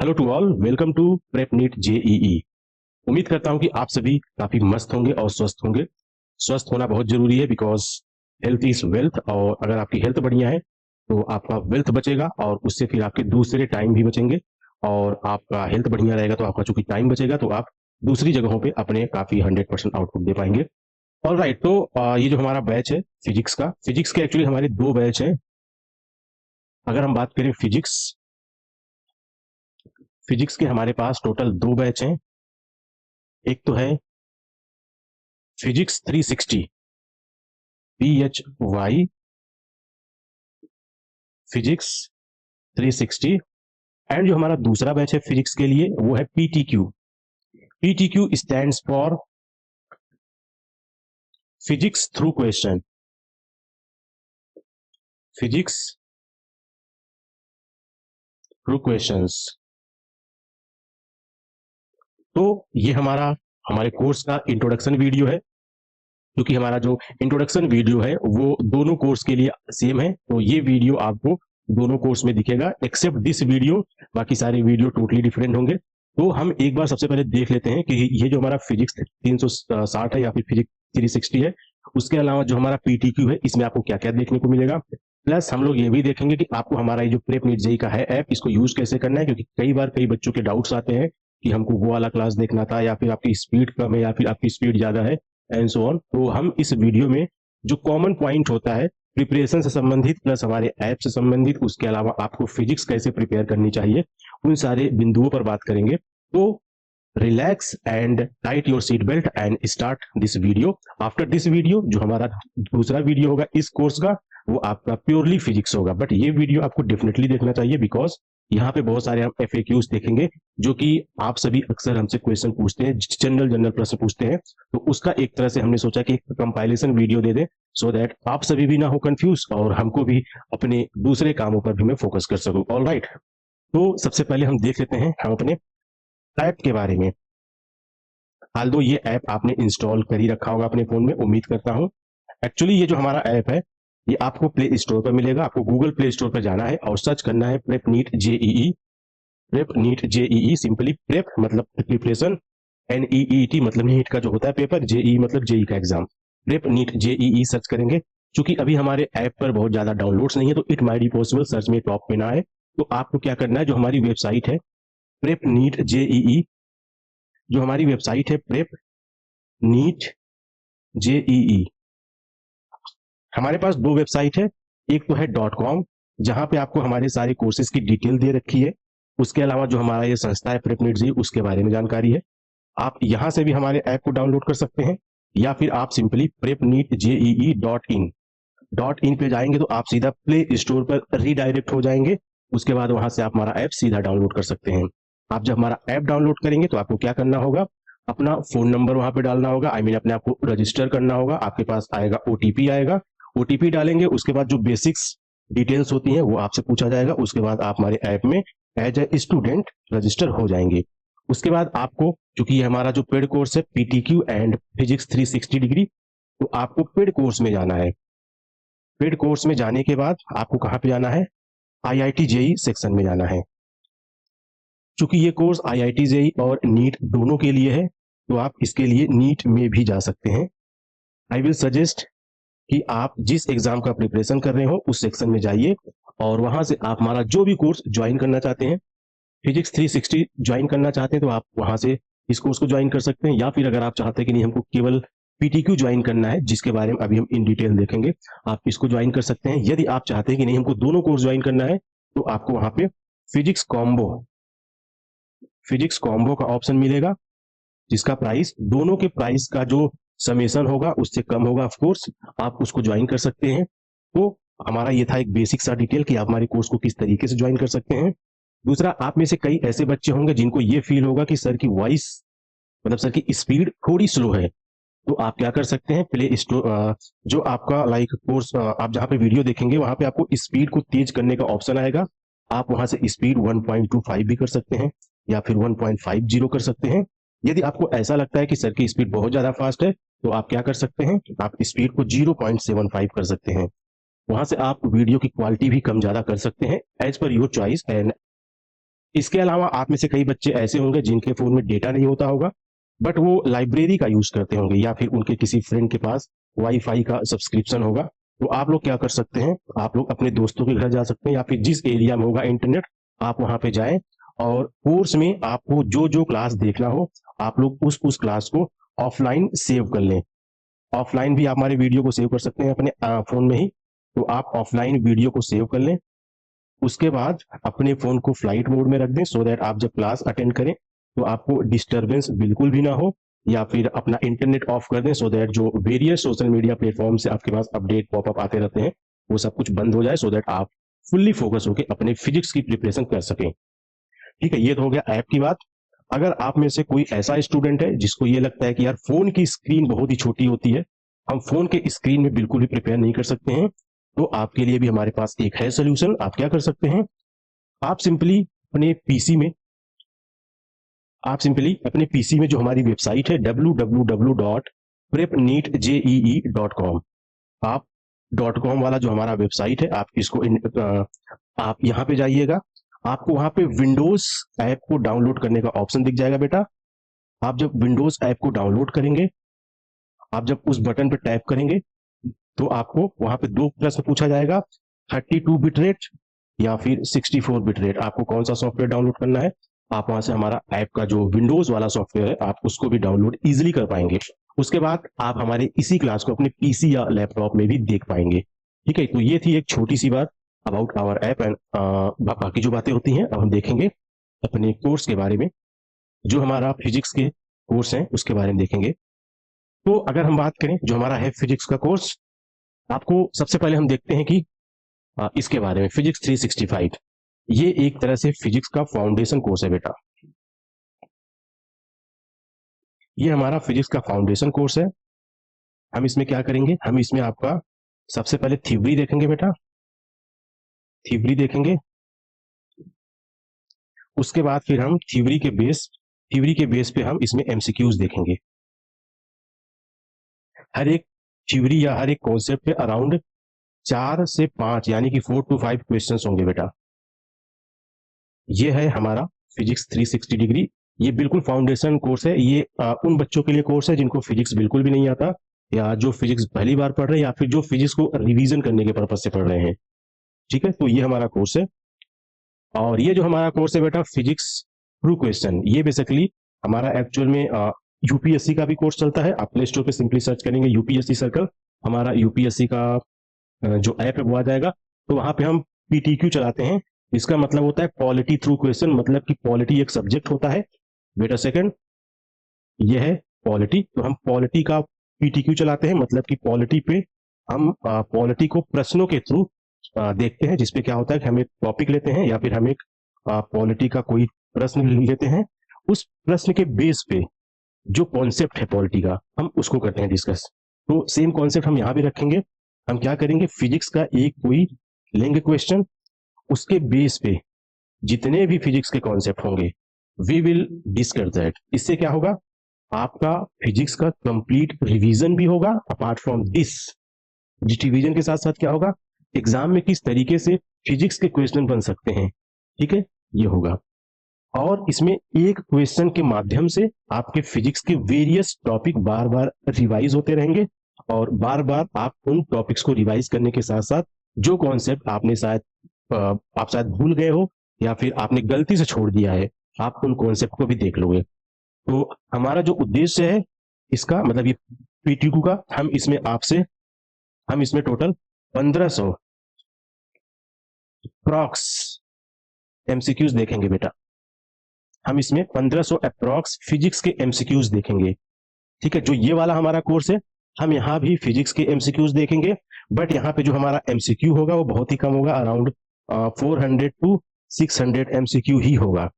Hello to all, welcome to prep NEET JEE. उम्मीद करता हूं कि आप सभी काफी मस्त होंगे और स्वस्थ होंगे। स्वस्थ होना बहुत जरूरी है बिकॉज हेल्थ इज वेल्थ, और अगर आपकी हेल्थ बढ़िया है तो आपका वेल्थ बचेगा और उससे फिर आपके दूसरे टाइम भी बचेंगे। और आपका हेल्थ बढ़िया रहेगा तो आपका चूंकि टाइम बचेगा तो आप दूसरी जगहों पे अपने काफी 100% आउटपुट दे पाएंगे। ऑल राइट, तो ये जो हमारा बैच है फिजिक्स का, फिजिक्स के एक्चुअली हमारे दो बैच हैं। अगर हम बात करें फिजिक्स फिजिक्स के हमारे पास टोटल दो बैच हैं। एक तो है फिजिक्स 360 PHY, फिजिक्स 360। एंड जो हमारा दूसरा बैच है फिजिक्स के लिए वो है PTQ। PTQ stands for physics through question. Physics through questions. तो ये हमारे कोर्स का इंट्रोडक्शन वीडियो है, क्योंकि हमारा जो इंट्रोडक्शन वीडियो है वो दोनों कोर्स के लिए सेम है। तो ये वीडियो आपको दोनों कोर्स में दिखेगा एक्सेप्ट दिस वीडियो, बाकी सारे वीडियो टोटली डिफरेंट होंगे। तो हम एक बार सबसे पहले देख लेते हैं कि ये जो हमारा फिजिक्स 360 है या फिर फिजिक्स 360 है, उसके अलावा जो हमारा PTQ है इसमें आपको क्या क्या देखने को मिलेगा। प्लस हम लोग ये भी देखेंगे कि आपको हमारा ये जो प्रेप नीट जेई का है ऐप, इसको यूज कैसे करना है, क्योंकि कई बार कई बच्चों के डाउट्स आते हैं कि हमको वो वाला क्लास देखना था, या फिर आपकी स्पीड कम है या फिर आपकी स्पीड ज्यादा है, एंड सो ऑन। तो हम इस वीडियो में जो कॉमन पॉइंट होता है प्रिपरेशन से संबंधित, प्लस हमारे ऐप से संबंधित, उसके अलावा आपको फिजिक्स कैसे प्रिपेयर करनी चाहिए, उन सारे बिंदुओं पर बात करेंगे। तो relax and tight your seat belt and start this video. After this video जो हमारा दूसरा वीडियो होगा इस कोर्स का, वो आपका प्योरली फिजिक्स होगा। बट ये वीडियो आपको डेफिनेटली देखना चाहिए बिकॉज यहाँ पे बहुत सारे हम FAQs देखेंगे जो कि आप सभी अक्सर हमसे क्वेश्चन पूछते हैं, जनरल प्रश्न पूछते हैं। तो उसका एक तरह से हमने सोचा कि एक कंपाइलेशन वीडियो दे दें, सो दैट आप सभी भी ना हो कंफ्यूज और हमको भी अपने दूसरे कामों पर भी मैं फोकस कर सकूं। ऑल राइट, तो सबसे पहले हम देख लेते हैं हम अपने ऐप के बारे में। हाल दो ये ऐप आपने इंस्टॉल कर ही रखा होगा अपने फोन में, उम्मीद करता हूं। एक्चुअली ये जो हमारा ऐप है ये आपको प्ले स्टोर पर मिलेगा। आपको गूगल प्ले स्टोर पर जाना है और सर्च करना है prep NEET JEE. Prep NEET JEE, simply prep मतलब प्रिपरेशन, NEET मतलब नीट का जो होता है पेपर, जेईई मतलब जेई का exam. Prep NEET JEE search करेंगे। चूंकि अभी हमारे ऐप पर बहुत ज्यादा डाउनलोड्स नहीं है तो it might be possible search में टॉप पे ना आए। तो आपको क्या करना है, जो हमारी वेबसाइट है प्रेप नीट जेईई, जो हमारी वेबसाइट है प्रेप नीट जेईई, हमारे पास दो वेबसाइट है। एक तो है .com, जहां पे आपको हमारे सारे कोर्सेज की डिटेल दे रखी है। उसके अलावा जो हमारा ये संस्था है प्रेप नीट जेईई, उसके बारे में जानकारी है। आप यहां से भी हमारे ऐप को डाउनलोड कर सकते हैं, या फिर आप simply prep NEET JEE .in पे जाएंगे तो आप सीधा प्ले स्टोर पर रीडायरेक्ट हो जाएंगे। उसके बाद वहां से आप हमारा ऐप सीधा डाउनलोड कर सकते हैं। आप जब हमारा ऐप डाउनलोड करेंगे तो आपको क्या करना होगा, अपना फोन नंबर वहां पे डालना होगा, आई मीन अपने आप को रजिस्टर करना होगा। आपके पास आएगा OTP आएगा, OTP डालेंगे, उसके बाद जो बेसिक्स डिटेल्स होती हैं वो आपसे पूछा जाएगा। उसके बाद आप हमारे ऐप में एज ए स्टूडेंट रजिस्टर हो जाएंगे। उसके बाद आपको, चूंकि ये हमारा जो पेड कोर्स है PTQ एंड फिजिक्स 360 डिग्री, तो आपको पेड कोर्स में जाना है। पेड कोर्स में जाने के बाद आपको कहाँ पे जाना है, IIT जेई सेक्शन में जाना है। चूंकि ये कोर्स IIT जेई और नीट दोनों के लिए है, तो आप इसके लिए नीट में भी जा सकते हैं। आई विल सजेस्ट कि आप जिस एग्जाम का प्रिपरेशन कर रहे हो उस सेक्शन में जाइए और वहां से आप हमारा जो भी कोर्स ज्वाइन करना चाहते हैं, फिजिक्स 360 ज्वाइन करना चाहते हैं तो आप वहां से इस कोर्स को ज्वाइन कर सकते हैं। या फिर अगर आप चाहते हैं कि नहीं हमको केवल PTQ ज्वाइन करना है, जिसके बारे में अभी हम इन डिटेल देखेंगे, आप इसको ज्वाइन कर सकते हैं। यदि आप चाहते हैं कि नहीं हमको दोनों कोर्स ज्वाइन करना है, तो आपको वहां पे फिजिक्स कॉम्बो का ऑप्शन मिलेगा, जिसका प्राइस दोनों के प्राइस का जो समेशन होगा उससे कम होगा। ऑफ कोर्स आप उसको ज्वाइन कर सकते हैं। तो हमारा ये था एक बेसिक सा डिटेल कि आप हमारे कोर्स को किस तरीके से ज्वाइन कर सकते हैं। दूसरा, आप में से कई ऐसे बच्चे होंगे जिनको ये फील होगा कि सर की वॉइस मतलब सर की स्पीड थोड़ी स्लो है। तो आप क्या कर सकते हैं, प्ले स्टोर जो आपका लाइक कोर्स आप जहां पे वीडियो देखेंगे वहां पे आपको स्पीड को तेज करने का ऑप्शन आएगा। आप वहां से स्पीड 1.25 भी कर सकते हैं या फिर 1.50 कर सकते हैं। यदि आपको ऐसा लगता है कि सर की स्पीड बहुत ज्यादा फास्ट है तो आप क्या कर सकते हैं, आप स्पीड को 0.75 कर सकते हैं। वहां से आप वीडियो की क्वालिटी भी कम ज्यादा कर सकते हैं as per your choice and इसके अलावा आप में से कई बच्चे ऐसे होंगे जिनके फोन में डेटा नहीं होता होगा, बट वो लाइब्रेरी का यूज करते होंगे या फिर उनके किसी फ्रेंड के पास वाईफाई का सब्सक्रिप्शन होगा। तो आप लोग क्या कर सकते हैं, आप लोग अपने दोस्तों के घर जा सकते हैं या फिर जिस एरिया में होगा इंटरनेट आप वहां पे जाएं, और कोर्स में आपको जो जो क्लास देखना हो आप लोग उस क्लास को ऑफलाइन सेव कर लें। ऑफलाइन भी आप हमारे वीडियो को सेव कर सकते हैं अपने फोन में ही, तो आप ऑफलाइन वीडियो को सेव कर लें। उसके बाद अपने फोन को फ्लाइट मोड में रख दें, सो दैट आप जब क्लास अटेंड करें तो आपको डिस्टरबेंस बिल्कुल भी ना हो, या फिर अपना इंटरनेट ऑफ कर दें, सो दैट जो वेरियस सोशल मीडिया प्लेटफॉर्म से आपके पास अपडेट पॉपअप आते रहते हैं वो सब कुछ बंद हो जाए, सो दैट आप फुल्ली फोकस होकर अपने फिजिक्स की प्रिपरेशन कर सकें। ठीक है, ये तो हो गया ऐप की बात। अगर आप में से कोई ऐसा स्टूडेंट है जिसको ये लगता है कि यार फोन की स्क्रीन बहुत ही छोटी होती है, हम फोन के स्क्रीन में बिल्कुल भी प्रिपेयर नहीं कर सकते हैं, तो आपके लिए भी हमारे पास एक है सोल्यूशन। आप क्या कर सकते हैं, आप सिंपली अपने पीसी में जो हमारी वेबसाइट है www.prepneetjee.com, आप .com वाला जो हमारा वेबसाइट है आप इसको आप यहाँ पे जाइएगा, आपको वहां पे विंडोज ऐप को डाउनलोड करने का ऑप्शन दिख जाएगा बेटा। आप जब विंडोज ऐप को डाउनलोड करेंगे, आप जब उस बटन पे टैप करेंगे तो आपको वहां पे दो प्रश्न पूछा जाएगा, 32 बिट रेट या फिर 64 बिट रेट, आपको कौन सा सॉफ्टवेयर डाउनलोड करना है। आप वहां से हमारा ऐप का जो विंडोज वाला सॉफ्टवेयर है आप उसको भी डाउनलोड इजीली कर पाएंगे। उसके बाद आप हमारे इसी क्लास को अपने पीसी या लैपटॉप में भी देख पाएंगे। ठीक है, तो ये थी एक छोटी सी बात अबाउट आवर ऐप, एंड बाकी जो बातें होती हैं अब हम देखेंगे अपने कोर्स के बारे में। जो हमारा फिजिक्स के कोर्स है उसके बारे में देखेंगे। तो अगर हम बात करें जो हमारा है फिजिक्स का कोर्स, आपको सबसे पहले हम देखते हैं कि इसके बारे में फिजिक्स 365, ये एक तरह से फिजिक्स का फाउंडेशन कोर्स है बेटा। ये हमारा फिजिक्स का फाउंडेशन कोर्स है। हम इसमें क्या करेंगे, हम इसमें आपका सबसे पहले थ्योरी देखेंगे बेटा, थ्योरी देखेंगे। उसके बाद फिर हम थ्योरी के बेस पे हम इसमें एमसीक्यूज देखेंगे। हर एक थ्योरी या हर एक कॉन्सेप्ट पे अराउंड 4 से 5 यानी कि 4 to 5 क्वेश्चंस होंगे बेटा। ये है हमारा फिजिक्स 360 डिग्री। ये बिल्कुल फाउंडेशन कोर्स है। ये उन बच्चों के लिए कोर्स है जिनको फिजिक्स बिल्कुल भी नहीं आता, या जो फिजिक्स पहली बार पढ़ रहे हैं, या फिर जो फिजिक्स को रिवीजन करने के पर्पज से पढ़ रहे हैं। ठीक है, तो ये हमारा कोर्स है। और ये जो हमारा कोर्स है बेटा फिजिक्स थ्रू क्वेश्चन, ये बेसिकली हमारा एक्चुअल में यूपीएससी का भी कोर्स चलता है। आप प्ले स्टोर पे सिंपली सर्च करेंगे यूपीएससी सर्कल, हमारा यूपीएससी का जो ऐप है वो आ जाएगा। तो वहां पे हम पीटीक्यू चलाते हैं। इसका मतलब होता है पॉलिटी थ्रू क्वेश्चन, मतलब कि पॉलिटी एक सब्जेक्ट होता है। वेट अ सेकंड, ये है पॉलिटी, तो हम पॉलिटी का पीटीक्यू चलाते हैं, मतलब कि पॉलिटी पे हम पॉलिटी को प्रश्नों के थ्रू देखते हैं, जिसपे क्या होता है कि हम एक टॉपिक लेते हैं या फिर हम एक पॉलिटी का कोई प्रश्न लेते हैं, उस प्रश्न के बेस पे जो कॉन्सेप्ट है पॉलिटी का हम उसको करते हैं डिस्कस। तो सेम कॉन्सेप्ट हम यहाँ भी रखेंगे। हम क्या करेंगे, फिजिक्स का एक कोई लेंगे क्वेश्चन, उसके बेस पे जितने भी फिजिक्स के कॉन्सेप्ट होंगे वी विल डिस्कस दैट। इससे क्या होगा, आपका फिजिक्स का कंप्लीट रिवीजन भी होगा। अपार्ट फ्रॉम दिस रिवीजन के साथ साथ क्या होगा, एग्जाम में किस तरीके से फिजिक्स के क्वेश्चन बन सकते हैं, ठीक है, ये होगा। और इसमें एक क्वेश्चन के माध्यम से आपके फिजिक्स के वेरियस टॉपिक बार बार रिवाइज होते रहेंगे, और बार बार आप उन टॉपिक्स को रिवाइज करने के साथ साथ जो कॉन्सेप्ट आपने आप शायद भूल गए हो या फिर आपने गलती से छोड़ दिया है, आप उन कॉन्सेप्ट को भी देख लोगे। तो हमारा जो उद्देश्य है इसका, मतलब ये पीटीक्यू का, हम इसमें टोटल 1500 अप्रॉक्स एमसीक्यूज देखेंगे बेटा। हम इसमें 1500 अप्रॉक्स फिजिक्स के एमसीक्यूज देखेंगे। ठीक है, जो ये वाला हमारा कोर्स है हम यहाँ भी फिजिक्स के एमसीक्यूज देखेंगे, बट यहाँ पे जो हमारा एमसीक्यू होगा वो बहुत ही कम होगा, अराउंड 400 to 600 एमसीक्यू ही होगा।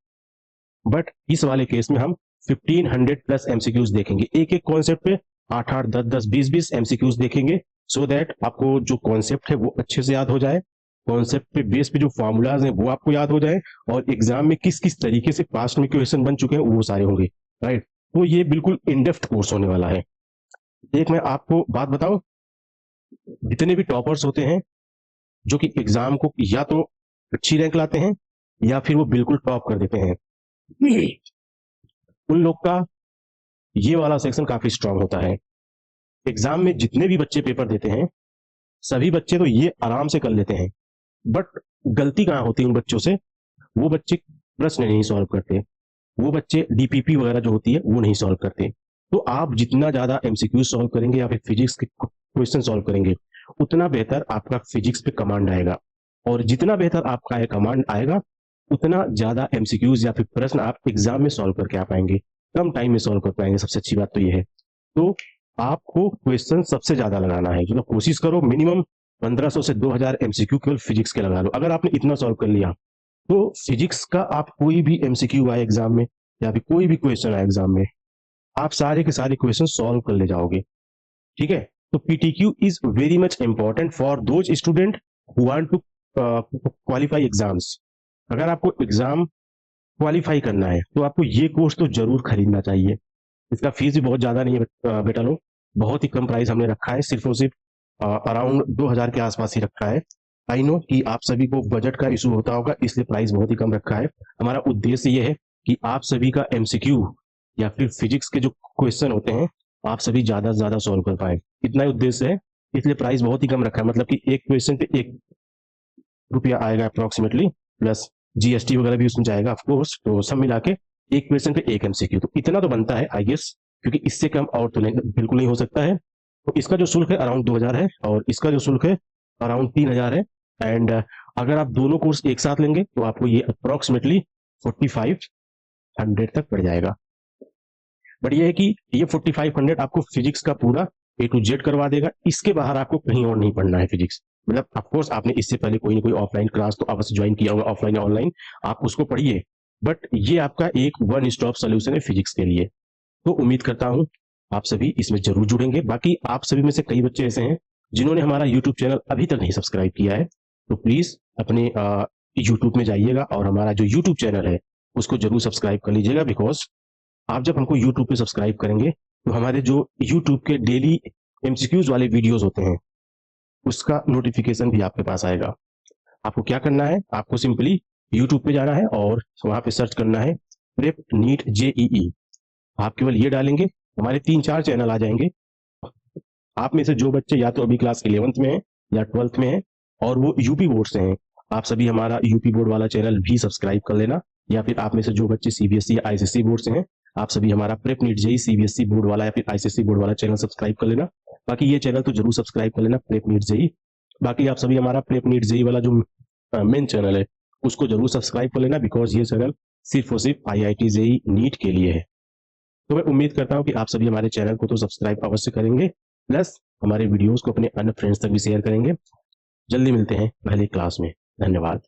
बट इस वाले केस में हम 1500 प्लस एमसीक्यूज देखेंगे। एक एक कॉन्सेप्ट पे 8-8, 10-10, 20-20 एमसीक्यूज देखेंगे, सो दैट आपको जो कॉन्सेप्ट है वो अच्छे से याद हो जाए, कॉन्सेप्ट पे बेस पे जो फॉर्मूलाज हैं वो आपको याद हो जाए, और एग्जाम में किस किस तरीके से पास्ट में क्वेश्चन बन चुके हैं वो सारे होंगे। राइट, तो ये बिल्कुल इनडेप्थ कोर्स होने वाला है। एक मैं आपको बात बताऊं, जितने भी टॉपर्स होते हैं जो कि एग्जाम को या तो अच्छी रैंक लाते हैं या फिर वो बिल्कुल टॉप कर देते हैं, उन लोग का ये वाला सेक्शन काफी स्ट्रांग होता है। एग्जाम में जितने भी बच्चे पेपर देते हैं, सभी बच्चे तो ये आराम से कर लेते हैं, बट गलती कहाँ होती है उन बच्चों से, वो बच्चे प्रश्न नहीं सॉल्व करते, वो बच्चे डीपीपी वगैरह जो होती है वो नहीं सॉल्व करते। तो आप जितना ज्यादा एमसीक्यू सॉल्व करेंगे या फिर फिजिक्स के क्वेश्चन सॉल्व करेंगे, उतना बेहतर आपका फिजिक्स पे कमांड आएगा, और जितना बेहतर आपका कमांड आएगा, उतना ज्यादा एमसीक्यूज या फिर प्रश्न आप एग्जाम में सॉल्व करके आ पाएंगे, कम टाइम में सॉल्व कर पाएंगे। सबसे अच्छी बात तो ये है। तो आपको क्वेश्चन सबसे ज्यादा लगाना है, मतलब कोशिश करो मिनिमम 1500 से 2000 एमसीक्यू केवल फिजिक्स के लगा लो। अगर आपने इतना सॉल्व कर लिया, तो फिजिक्स का आप कोई भी एमसीक्यू आए एग्जाम में या फिर कोई भी क्वेश्चन आए एग्जाम में, आप सारे के सारे क्वेश्चन सॉल्व कर ले जाओगे। ठीक है, तो PTQ is very much important for those student who want to qualify exams. अगर आपको एग्जाम क्वालिफाई करना है तो आपको ये कोर्स तो जरूर खरीदना चाहिए। इसका फीस भी बहुत ज्यादा नहीं है बेटा लोग, बहुत ही कम प्राइस हमने रखा है, सिर्फ और सिर्फ अराउंड 2000 के आसपास ही रखा है। आई नो कि आप सभी को बजट का इशू होता होगा, इसलिए प्राइस बहुत ही कम रखा है। हमारा उद्देश्य ये है कि आप सभी का एमसीक्यू या फिर फिजिक्स के जो क्वेश्चन होते हैं, आप सभी ज्यादा से ज्यादा सॉल्व कर पाए, इतना ही उद्देश्य है। इसलिए प्राइस बहुत ही कम रखा है, मतलब कि एक क्वेश्चन पे 1 रुपया आएगा अप्रोक्सीमेटली, प्लस जीएसटी वगैरह भी उसमें जाएगा ऑफकोर्स, तो सब मिला के एक क्वेश्चन पे 1 एमसीक्यू, तो इतना तो बनता है आई गेस, क्योंकि इससे कम और तो नहीं, बिल्कुल नहीं हो सकता है। तो इसका जो शुल्क है अराउंड 2000 है, और इसका जो शुल्क है अराउंड 3000 है। एंड अगर आप दोनों कोर्स एक साथ लेंगे तो आपको ये अप्रोक्सीमेटली 4500 तक पड़ जाएगा। बट ये है कि ये 4500 आपको फिजिक्स का पूरा A to Z करवा देगा, इसके बाहर आपको कहीं और नहीं पढ़ना है फिजिक्स। मतलब ऑफकोर्स आपने इससे पहले कोई ना कोई ऑफलाइन क्लास तो अवश्य ज्वाइन किया होगा, ऑफलाइन या ऑनलाइन, आप उसको पढ़िए, बट ये आपका एक वन स्टॉप सोल्यूशन है फिजिक्स के लिए। तो उम्मीद करता हूं आप सभी इसमें जरूर जुड़ेंगे। बाकी आप सभी में से कई बच्चे ऐसे हैं जिन्होंने हमारा यूट्यूब चैनल अभी तक नहीं सब्सक्राइब किया है, तो प्लीज अपने यूट्यूब में जाइएगा और हमारा जो यूट्यूब चैनल है उसको जरूर सब्सक्राइब कर लीजिएगा। बिकॉज आप जब हमको यूट्यूब पे सब्सक्राइब करेंगे तो हमारे जो यूट्यूब के डेली एमसीक्यूज वाले वीडियोस होते हैं, उसका नोटिफिकेशन भी आपके पास आएगा। आपको क्या करना है, आपको सिंपली यूट्यूब पे जाना है और वहां पे सर्च करना है प्रेप नीट जेईई। आप केवल ये डालेंगे, हमारे 3-4 चैनल आ जाएंगे। आप में से जो बच्चे या तो अभी क्लास 11th में है या 12th में है और वो यूपी बोर्ड से हैं, आप सभी हमारा यूपी बोर्ड वाला चैनल भी सब्सक्राइब कर लेना। या फिर आप में से जो बच्चे सीबीएसई या आईसीएसई बोर्ड से हैं, आप सभी हमारा prep NEET JEE CBSE board वाला या फिर आईसीएसई बोर्ड वाला चैनल सब्सक्राइब कर लेना। बाकी ये चैनल तो जरूर सब्सक्राइब कर लेना, प्रेप नीट जेई। बाकी आप सभी हमारा प्रेप नीट जेई वाला जो मेन चैनल है उसको जरूर सब्सक्राइब कर लेना, बिकॉज ये चैनल सिर्फ और सिर्फ आईआईटी जेई नीट के लिए है। तो मैं उम्मीद करता हूँ कि आप सभी हमारे चैनल को तो सब्सक्राइब अवश्य करेंगे, प्लस हमारे वीडियोस को अपने अन्य फ्रेंड्स तक भी शेयर करेंगे। जल्दी मिलते हैं पहले क्लास में। धन्यवाद।